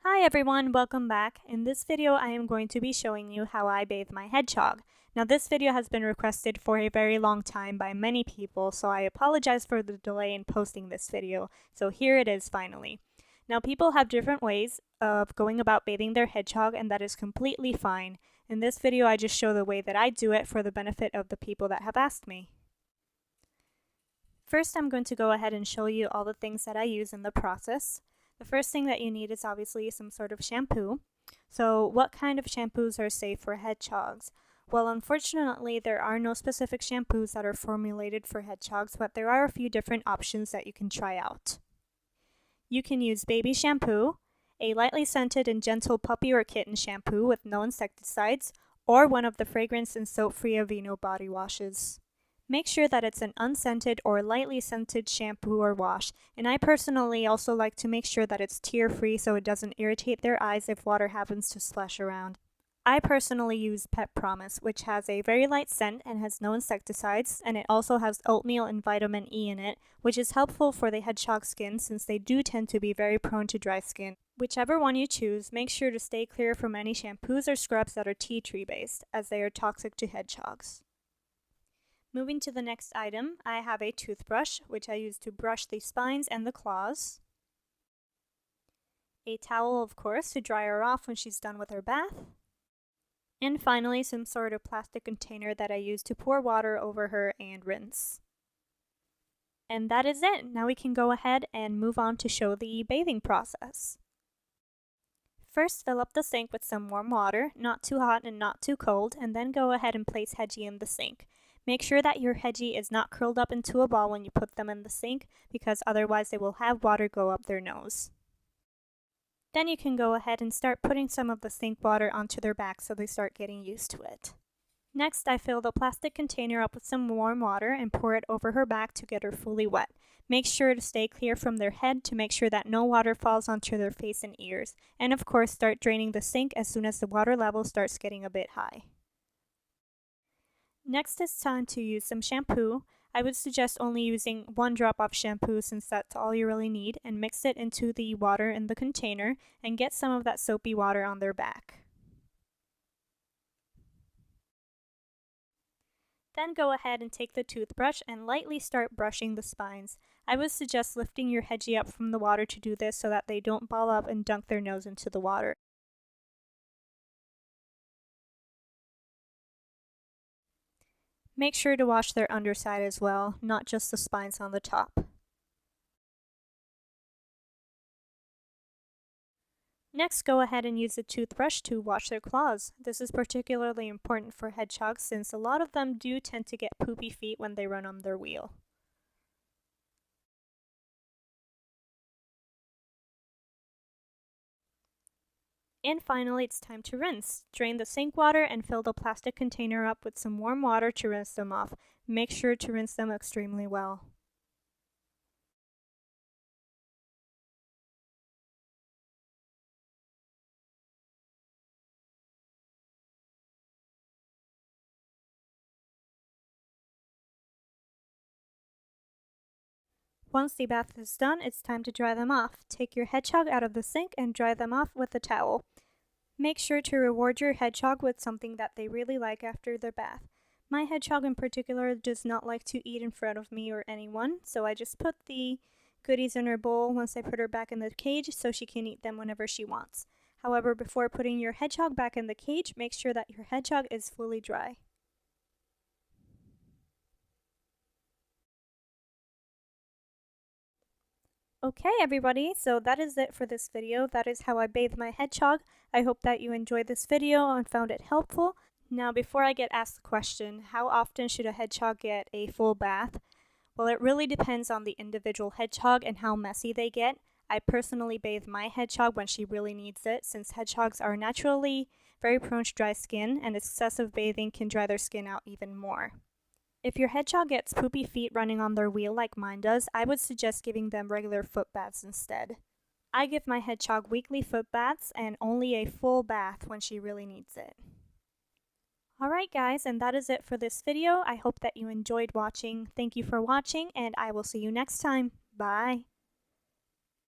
Hi everyone, welcome back. In this video I am going to be showing you how I bathe my hedgehog. Now this video has been requested for a very long time by many people, so I apologize for the delay in posting this video. So here it is finally. Now people have different ways of going about bathing their hedgehog, and that is completely fine. In this video I just show the way that I do it for the benefit of the people that have asked me. First I'm going to go ahead and show you all the things that I use in the process. The first thing that you need is obviously some sort of shampoo. So what kind of shampoos are safe for hedgehogs? Well, unfortunately, there are no specific shampoos that are formulated for hedgehogs, but there are a few different options that you can try out. You can use baby shampoo, a lightly scented and gentle puppy or kitten shampoo with no insecticides, or one of the fragrance and soap-free Aveeno body washes. Make sure that it's an unscented or lightly scented shampoo or wash, and I personally also like to make sure that it's tear-free so it doesn't irritate their eyes if water happens to splash around. I personally use Pet Promise, which has a very light scent and has no insecticides, and it also has oatmeal and vitamin E in it, which is helpful for the hedgehog skin since they do tend to be very prone to dry skin. Whichever one you choose, make sure to stay clear from any shampoos or scrubs that are tea tree based, as they are toxic to hedgehogs. Moving to the next item, I have a toothbrush, which I use to brush the spines and the claws. A towel, of course, to dry her off when she's done with her bath. And finally, some sort of plastic container that I use to pour water over her and rinse. And that is it. Now we can go ahead and move on to show the bathing process. First, fill up the sink with some warm water, not too hot and not too cold, and then go ahead and place Hedgie in the sink. Make sure that your hedgie is not curled up into a ball when you put them in the sink, because otherwise they will have water go up their nose. Then you can go ahead and start putting some of the sink water onto their back so they start getting used to it. Next, I fill the plastic container up with some warm water and pour it over her back to get her fully wet. Make sure to stay clear from their head to make sure that no water falls onto their face and ears. And of course, start draining the sink as soon as the water level starts getting a bit high. Next, it's time to use some shampoo. I would suggest only using 1 drop of shampoo since that's all you really need, and mix it into the water in the container and get some of that soapy water on their back. Then go ahead and take the toothbrush and lightly start brushing the spines. I would suggest lifting your hedgie up from the water to do this so that they don't ball up and dunk their nose into the water. Make sure to wash their underside as well, not just the spines on the top. Next, go ahead and use a toothbrush to wash their claws. This is particularly important for hedgehogs since a lot of them do tend to get poopy feet when they run on their wheel. And finally, it's time to rinse. Drain the sink water and fill the plastic container up with some warm water to rinse them off. Make sure to rinse them extremely well. Once the bath is done, it's time to dry them off. Take your hedgehog out of the sink and dry them off with a towel. Make sure to reward your hedgehog with something that they really like after their bath. My hedgehog in particular does not like to eat in front of me or anyone, so I just put the goodies in her bowl once I put her back in the cage so she can eat them whenever she wants. However, before putting your hedgehog back in the cage, make sure that your hedgehog is fully dry. Okay everybody, so that is it for this video. That is how I bathe my hedgehog. I hope that you enjoyed this video and found it helpful. Now before I get asked the question, how often should a hedgehog get a full bath? Well, it really depends on the individual hedgehog and how messy they get. I personally bathe my hedgehog when she really needs it, since hedgehogs are naturally very prone to dry skin and excessive bathing can dry their skin out even more. If your hedgehog gets poopy feet running on their wheel like mine does, I would suggest giving them regular foot baths instead. I give my hedgehog weekly foot baths and only a full bath when she really needs it. Alright guys, and that is it for this video. I hope that you enjoyed watching. Thank you for watching, and I will see you next time. Bye!